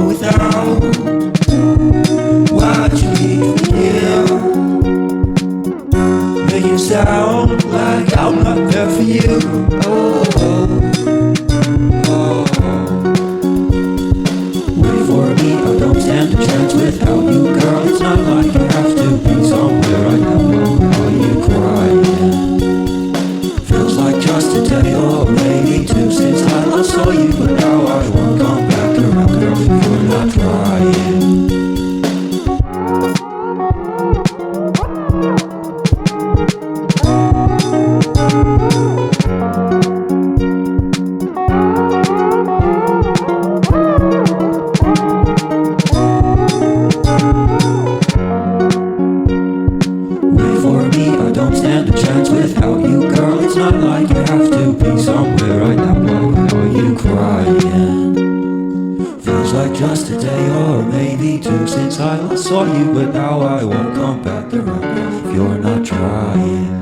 go without. Why'd you leave me here? Make it sound like I'm not there for you. Oh, oh, oh. Wait for me, I don't stand a chance without you, girl. It's not like you have to be somewhere right now. Are you crying? Feels like just a day or maybe two since I last saw you, but now I won't come back around, girl, if you're not trying. Without you, girl, it's not like you have to be somewhere right now. Why are you crying? Feels like just a day or maybe two since I last saw you, but now I won't come back around if you're not trying.